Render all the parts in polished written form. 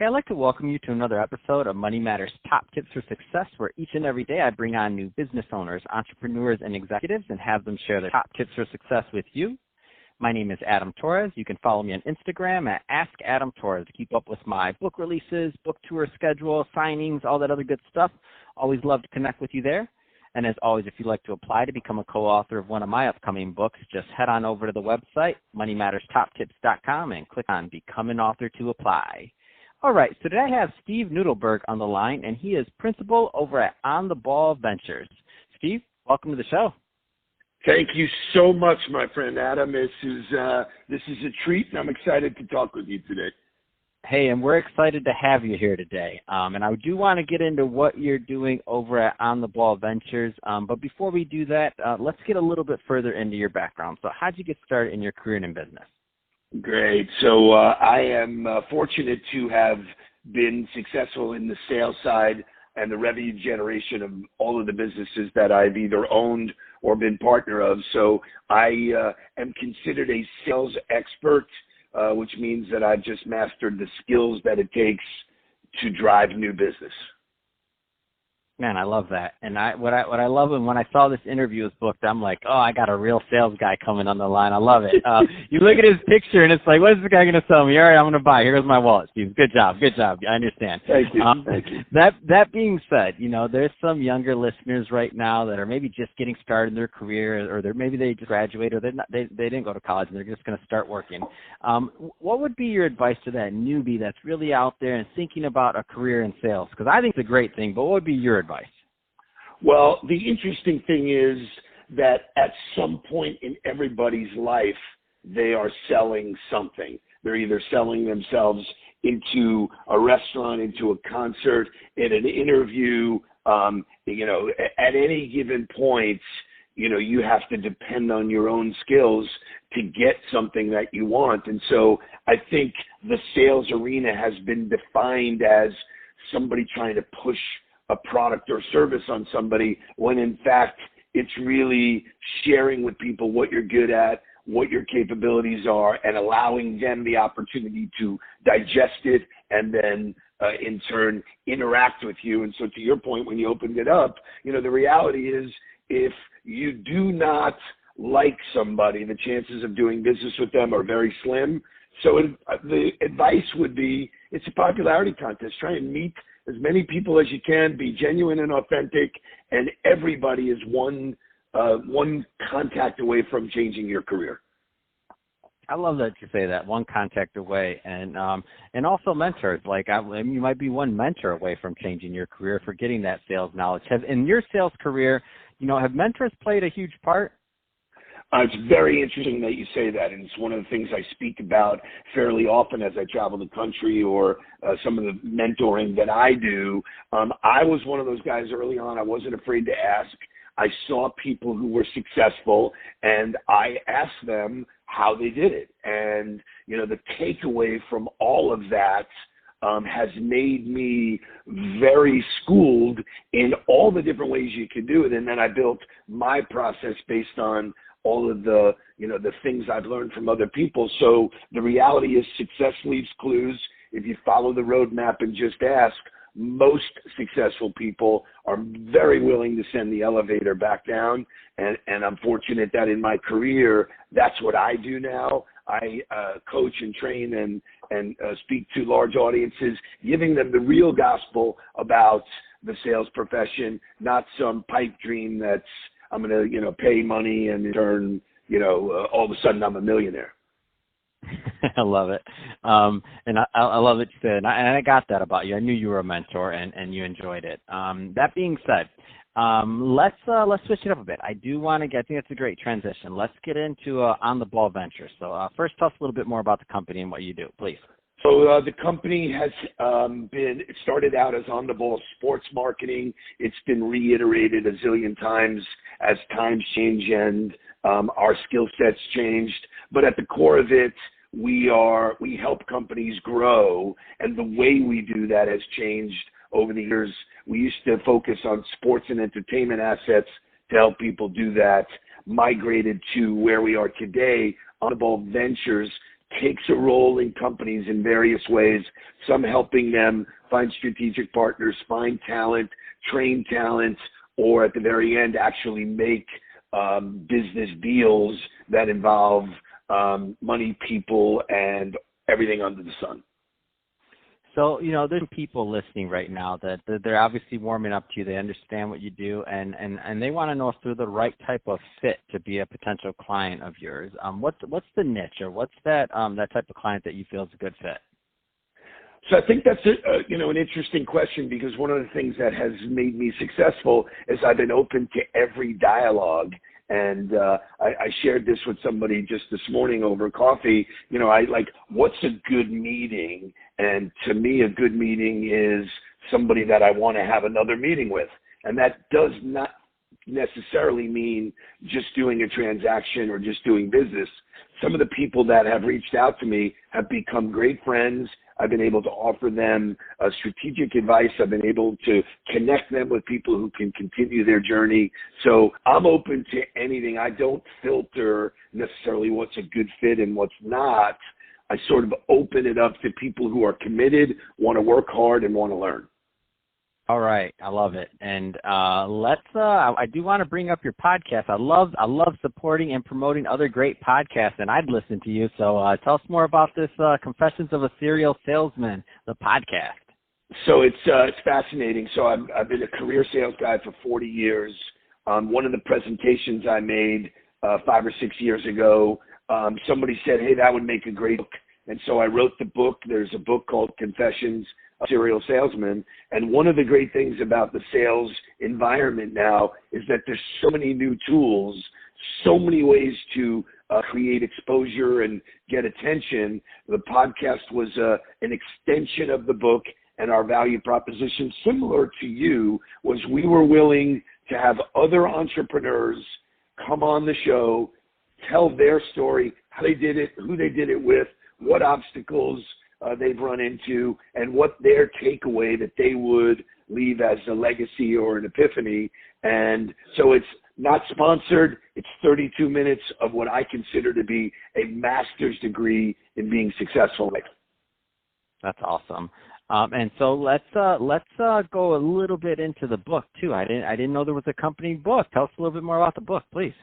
Hey, I'd like to welcome you to another episode of Money Matters Top Tips for Success, where each and every day I bring on new business owners, entrepreneurs, and executives and have them share their top tips for success with you. My name is Adam Torres. You can follow me on Instagram at AskAdamTorres to keep up with my book releases, book tour schedule, signings, all that other good stuff. Always love to connect with you there. And as always, if you'd like to apply to become a co-author of one of my upcoming books, just head on over to the website, moneymatterstoptips.com, and click on Become an Author to apply. All right, so today I have Steve Nudelberg on the line, and he is principal over at On the Ball Ventures. Steve, welcome to the show. Thank you so much, my friend Adam. This is a treat, and I'm excited to talk with you today. Hey, and we're excited to have you here today. And I do want to get into what you're doing over at On the Ball Ventures. But before we do that, let's get a little bit further into your background. So how'd you get started in your career in business? Great. So I am fortunate to have been successful in the sales side and the revenue generation of all of the businesses that I've either owned or been partner of. So I am considered a sales expert, which means that I've just mastered the skills that it takes to drive new business. Man, I love that. And what I love, and when I saw this interview was booked, I'm like, oh, I got a real sales guy coming on the line. I love it. You look at his picture, and it's like, what is this guy going to sell me? All right, I'm going to buy. Here's my wallet, Steve. Good job. I understand. Thank you. Thank you. That being said, there's some younger listeners right now that are maybe just getting started in their career, or maybe they just graduated, or they didn't go to college, and they're just going to start working. What would be your advice to that newbie that's really out there and thinking about a career in sales? Because I think it's a great thing, but what would be your advice? Well, the interesting thing is that at some point in everybody's life, they are selling something. They're either selling themselves into a restaurant, into a concert, in an interview, at any given point, you have to depend on your own skills to get something that you want. And so I think the sales arena has been defined as somebody trying to push a product or service on somebody, when in fact it's really sharing with people what you're good at, what your capabilities are, and allowing them the opportunity to digest it and then in turn interact with you. And so to your point, when you opened it up, the reality is if you do not like somebody, the chances of doing business with them are very slim. So the advice would be, it's a popularity contest. Try and meet as many people as you can, be genuine and authentic, and everybody is one contact away from changing your career. I love that you say that, one contact away, and also mentors. Like you might be one mentor away from changing your career for getting that sales knowledge. In your sales career, have mentors played a huge part? It's very interesting that you say that, and it's one of the things I speak about fairly often as I travel the country or some of the mentoring that I do. I was one of those guys early on. I wasn't afraid to ask. I saw people who were successful, and I asked them how they did it. And, the takeaway from all of that has made me very schooled in all the different ways you can do it. And then I built my process based on all of the things I've learned from other people. So the reality is success leaves clues. If you follow the roadmap and just ask, most successful people are very willing to send the elevator back down. And I'm fortunate that in my career, that's what I do now. I coach and train and speak to large audiences, giving them the real gospel about the sales profession, not some pipe dream that's I'm going to, pay money and in turn, all of a sudden I'm a millionaire. I love it. And I love it too. And I got that about you. I knew you were a mentor and you enjoyed it. That being said, let's switch it up a bit. I think that's a great transition. Let's get into On the Ball Ventures. So first, tell us a little bit more about the company and what you do, please. So the company has it started out as On the Ball Sports Marketing. It's been reiterated a zillion times as times change and our skill sets changed. But at the core of it, we help companies grow, and the way we do that has changed over the years. We used to focus on sports and entertainment assets to help people do that. Migrated to where we are today, On the Ball Ventures takes a role in companies in various ways, some helping them find strategic partners, find talent, train talent, or at the very end actually make business deals that involve money, people, and everything under the sun. So, there's people listening right now that they're obviously warming up to you. They understand what you do, and they want to know if they're the right type of fit to be a potential client of yours. What's the niche, or what's that type of client that you feel is a good fit? So I think that's an interesting question, because one of the things that has made me successful is I've been open to every dialogue. And I shared this with somebody just this morning over coffee. What's a good meeting? And to me, a good meeting is somebody that I want to have another meeting with. And that does not necessarily mean just doing a transaction or just doing business. Some of the people that have reached out to me have become great friends. I've been able to offer them strategic advice. I've been able to connect them with people who can continue their journey. So I'm open to anything. I don't filter necessarily what's a good fit and what's not. I sort of open it up to people who are committed, want to work hard, and want to learn. All right, I love it. And I do want to bring up your podcast. I love supporting and promoting other great podcasts, and I'd listen to you. So tell us more about this Confessions of a Serial Salesman, the podcast. So it's fascinating. So I've been a career sales guy for 40 years. One of the presentations I made 5 or 6 years ago, somebody said, hey, that would make a great book. And so I wrote the book. There's a book called Confessions of a Serial Salesman. And one of the great things about the sales environment now is that there's so many new tools, so many ways to create exposure and get attention. The podcast was an extension of the book, and our value proposition, similar to you, was we were willing to have other entrepreneurs come on the show, tell their story, how they did it, who they did it with, what obstacles they've run into, and what their takeaway that they would leave as a legacy or an epiphany. And so it's not sponsored. It's 32 minutes of what I consider to be a master's degree in being successful. That's awesome. And so let's go a little bit into the book too. I didn't know there was a company book. Tell us a little bit more about the book, please.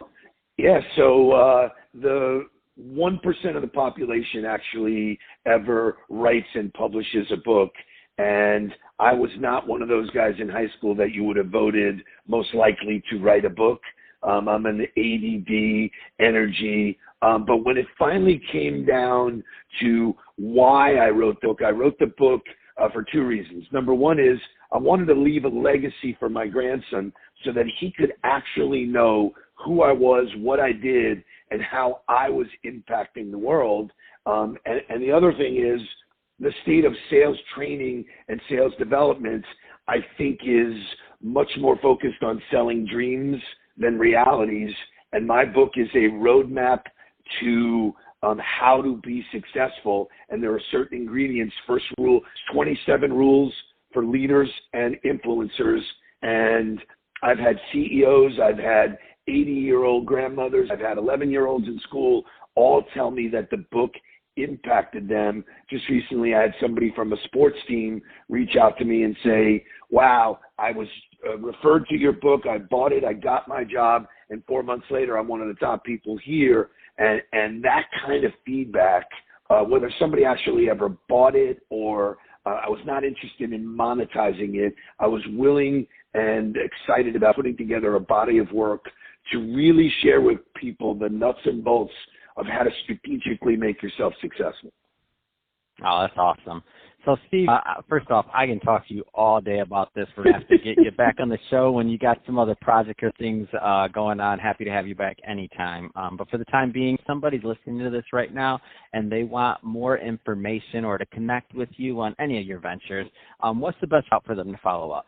Yeah. So the 1% of the population actually ever writes and publishes a book. And I was not one of those guys in high school that you would have voted most likely to write a book. I'm an ADD, energy. But when it finally came down to why I wrote the book for 2 reasons. Number one is I wanted to leave a legacy for my grandson so that he could actually know who I was, what I did, and how I was impacting the world. And the other thing is the state of sales training and sales development, I think, is much more focused on selling dreams than realities. And my book is a roadmap to how to be successful. And there are certain ingredients. First rule, 27 rules for leaders and influencers. And I've had CEOs, I've had 80-year-old grandmothers, I've had 11-year-olds in school all tell me that the book impacted them. Just recently, I had somebody from a sports team reach out to me and say, wow, I was referred to your book, I bought it, I got my job, and 4 months later, I'm one of the top people here. And that kind of feedback, whether somebody actually ever bought it or I was not interested in monetizing it, I was willing and excited about putting together a body of work to really share with people the nuts and bolts of how to strategically make yourself successful. Oh, that's awesome. So, Steve, first off, I can talk to you all day about this. We're going to have to get you back on the show when you got some other project or things going on. Happy to have you back anytime. But for the time being, somebody's listening to this right now and they want more information or to connect with you on any of your ventures. What's the best route for them to follow up?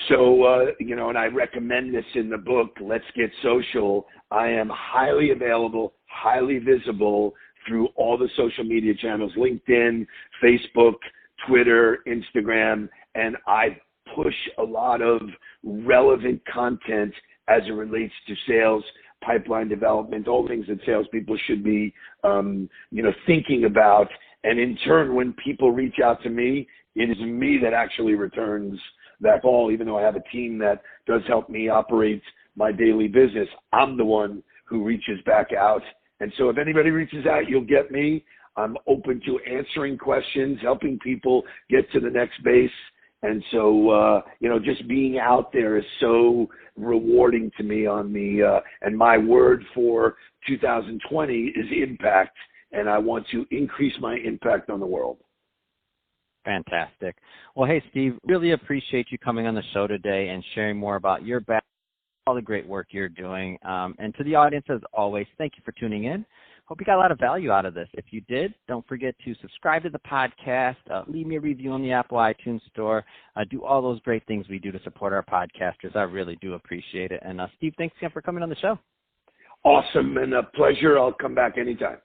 So, and I recommend this in the book, Let's Get Social. I am highly available, highly visible through all the social media channels, LinkedIn, Facebook, Twitter, Instagram, and I push a lot of relevant content as it relates to sales. pipeline development, all things that salespeople should be, thinking about. And in turn, when people reach out to me, it is me that actually returns that call, even though I have a team that does help me operate my daily business. I'm the one who reaches back out. And so if anybody reaches out, you'll get me. I'm open to answering questions, helping people get to the next base. And so, just being out there is so rewarding to me and my word for 2020 is impact. And I want to increase my impact on the world. Fantastic. Well, hey, Steve, really appreciate you coming on the show today and sharing more about your background, all the great work you're doing. And to the audience, as always, thank you for tuning in. Hope you got a lot of value out of this. If you did, don't forget to subscribe to the podcast, leave me a review on the Apple iTunes Store, do all those great things we do to support our podcasters. I really do appreciate it. And Steve, thanks again for coming on the show. Awesome and a pleasure. I'll come back anytime.